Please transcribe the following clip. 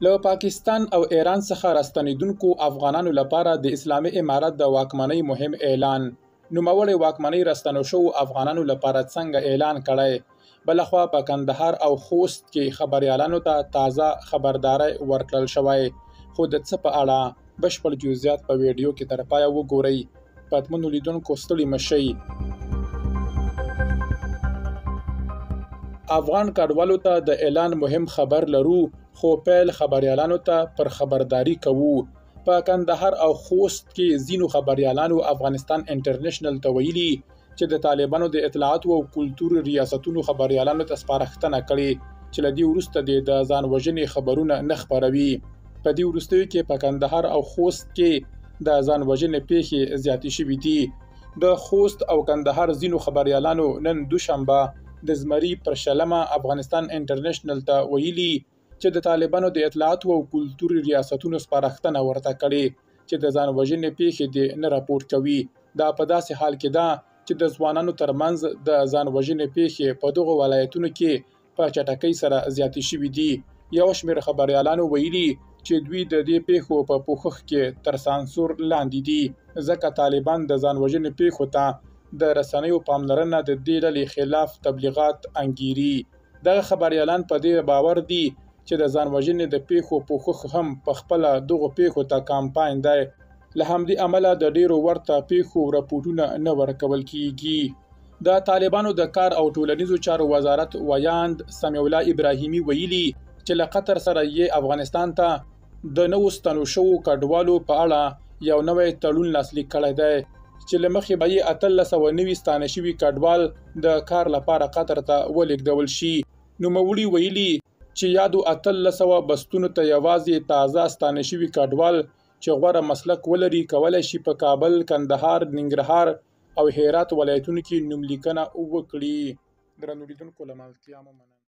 له پاکستان او ایران څخه راستنېدونکو افغانانو لپاره د اسلامي امارت د واکمنۍ مهم اعلان. نوموړې واکمنۍ راستنو شوو افغانانو لپاره څنګه اعلان کړی؟ بلخوا په کندهار او خوست کې خبریالانو ته تازه خبرداری ورکړل شوی. خو د څه په اړه بشپړ جزئیات په ویډیو کې تر پایه وګورئ. پاتمنو لیدونکو ستړي مه شئ. افغان کډوالو ته د اعلان مهم خبر لرو، خو پیل خبریالانو ته پر خبرداري کوو. په کندهار او خوست کې ځینو خبریالانو افغانستان انټرنیشنل ته ویلي چې د طالبانو د اطلاعاتو او کلتور ریاستونو خبریالانو ته سپارښتنه کړې چې له دې وروسته د ځان وژنې خبرونه نه خپروي. په دې وروستیو کې په کندهار او خوست کې د ځان وژنې پیښې زیاتې شوي دي. د خوست او کندهار ځینو خبریالانو نن دوشنبه د زمري پر شلمه افغانستان انټرنیشنل ته ویلي چې د طالبانو د اطلاعاتو او کلتور ریاستونو سپارښتنه ورته کړې چې د ځان وژنې پیښې دې نه راپورټ کوي. دا په داسې حال کې ده چې د ځوانانو ترمنځ د ځان وژنې پیښې په دغو ولایتونو کې په چټکۍ سره زیاتې شوي دي. یو شمېر خبریالانو ویلي چې دوی د دې پیښو په پوښښ کې تر سانسور لاندې دي، ځکه طالبان د ځان وژنې پیښو ته د رسنیو پاملرنه د دې ډلې خلاف تبلیغات انګیري. دغه خبریالان په دې باور دي چې د ځان وژنې د پیښو پوښښ هم په خپله دغو پیښو ته کامپاین دی. له همدې امله د ډیرو ورته پیښو راپورټونه نه ورکول کیږي. د طالبانو د کار او ټولنیزو چارو وزارت ویاند سمیع الله ابراهیمي ویلي چې له قطر سره یې افغانستان ته د نوو ستنو شوو کډوالو په اړه یو نوی تړون لاسلیک کړی دی چې له مخې به یې 1890 ستانه شوي کډوال د کار لپاره قطر ته ولېږدول شي. نوموړي ویلي چې یادو 1800 بستونو ته یوازې تازه ستانه شوي کډوال چې غوره مسلک ولري کولی شي په کابل، کندهار، ننګرهار او هرات ولایتونو کې نوملیکنه وکړي. درنو لیدونکو له ملتیا مو مننه.